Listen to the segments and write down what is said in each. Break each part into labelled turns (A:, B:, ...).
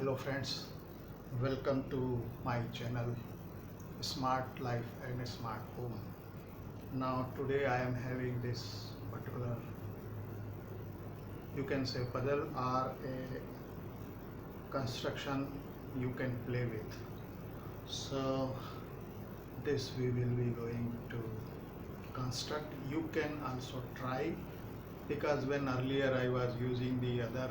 A: Hello friends, welcome to my channel Smart Life and Smart Home. Now today I am having this particular, you can say, puzzle or a construction you can play with. So this we will be going to construct. You can also try, because when earlier I was using the other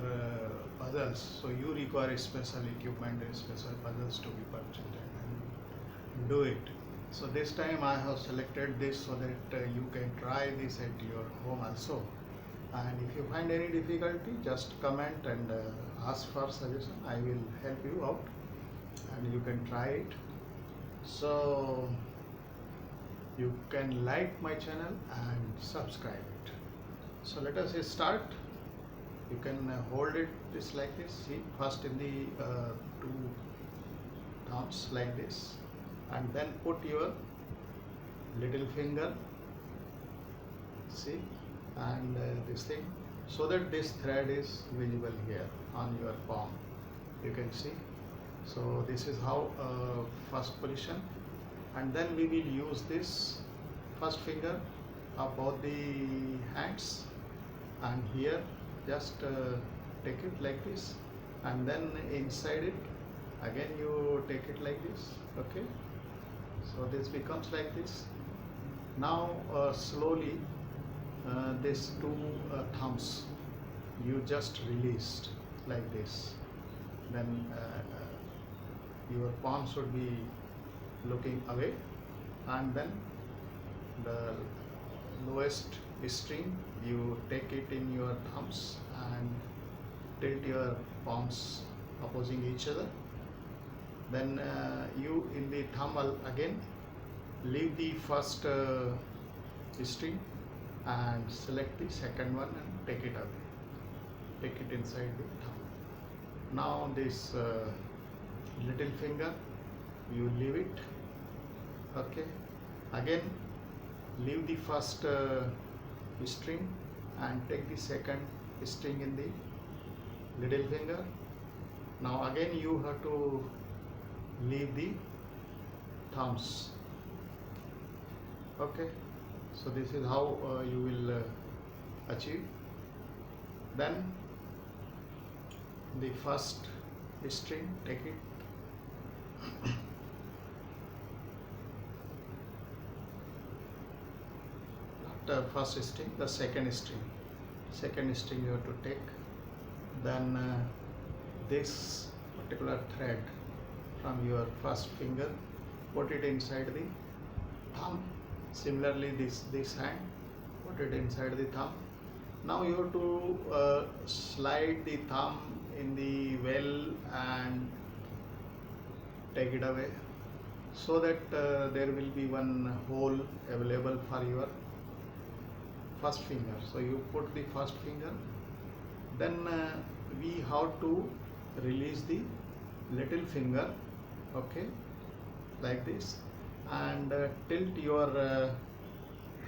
A: puzzles, so you require special equipment and special puzzles to be purchased and do it. So this time I have selected this so that you can try this at your home also. And if you find any difficulty, just comment and ask for suggestion. I will help you out and you can try it. So you can like my channel and subscribe it. So let us start. You can hold it just like this. See, first in the two thumbs like this, and then put your little finger, see, and this thing, so that this thread is visible here on your palm. You can see. So this is how first position, and then we will use this first finger of both the hands, and here just take it like this, and then inside it again you take it like this. Okay, so this becomes like this. Now slowly these two thumbs you just released like this, then your palm should be looking away, and then the lowest string you take it in your thumbs and tilt your palms opposing each other. Then you in the thumb again leave the first string and select the second one and take it away, take it inside the thumb. Now this little finger you leave it. Okay, again leave the first string and take the second string in the little finger. Now again you have to leave the thumbs. Okay, so this is how you will achieve. Then the first string, take it, the first string, the second string you have to take. Then this particular thread from your first finger, put it inside the thumb. Similarly this hand, put it inside the thumb. Now you have to slide the thumb in the well and take it away, so that there will be one hole available for your first finger. So you put the first finger, then we have to release the little finger. Okay, like this, and tilt your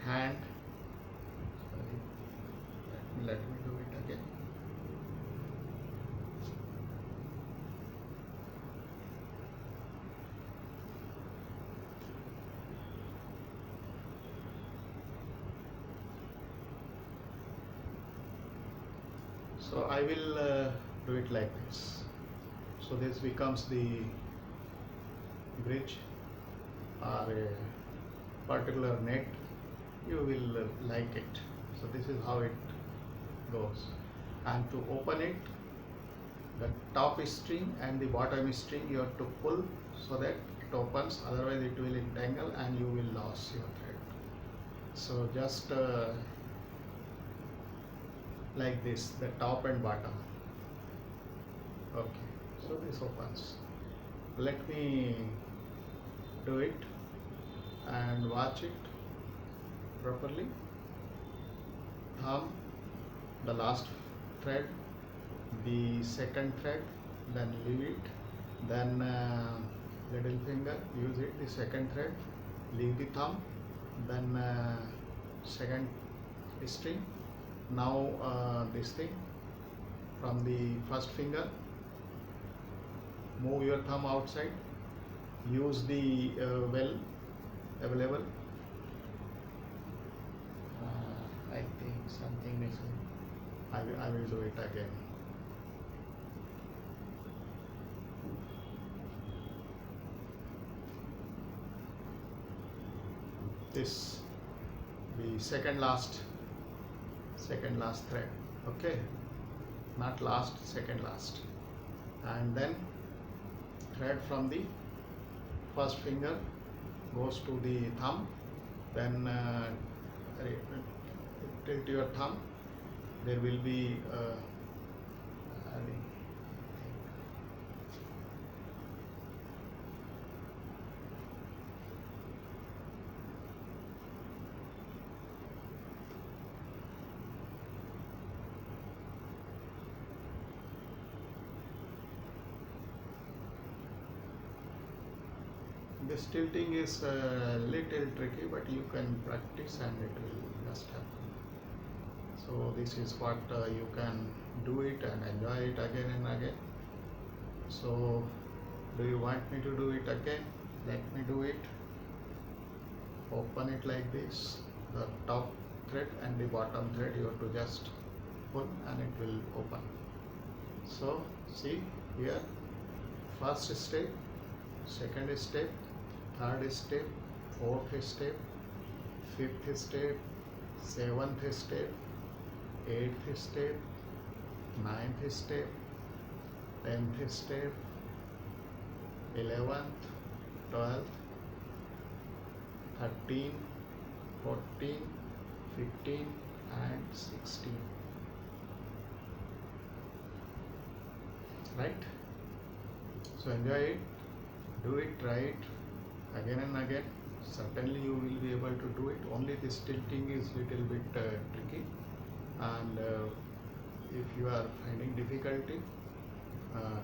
A: hand. Sorry, let me do it again. So I will do it like this. So this becomes the bridge or a particular net. You will like it. So this is how it goes. And to open it, the top string and the bottom string you have to pull so that it opens, otherwise it will entangle and you will lose your thread. So just like this, the top and bottom. Okay, so this opens. Let me do it and watch it properly. Thumb, the last thread, the second thread, then leave it, then little finger, use it, the second thread, leave the thumb, then second string. Now this thing from the first finger, move your thumb outside, use the well available. I think something missing. I will do it again. This the second last thread, okay, not last, second last. And then thread from the first finger goes to the thumb, then tilt your thumb, there will be this tilting is a little tricky, but you can practice and it will just happen. So this is what you can do it and enjoy it again and again. So do you want me to do it again? Let me do it. Open it like this, the top thread and the bottom thread you have to just pull and it will open. So see here, first step, second step, third step, fourth step, fifth step, seventh step, eighth step, ninth step, 10th step, 11th, 12th, 13, 14, 15 and 16. Right? So enjoy it, do it, try it again and again. Certainly you will be able to do it. Only this tilting is little bit tricky, and if you are finding difficulty,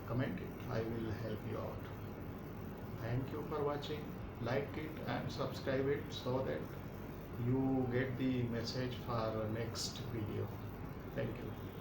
A: comment it, I will help you out. Thank you for watching. Like it and subscribe it so that you get the message for next video. Thank you.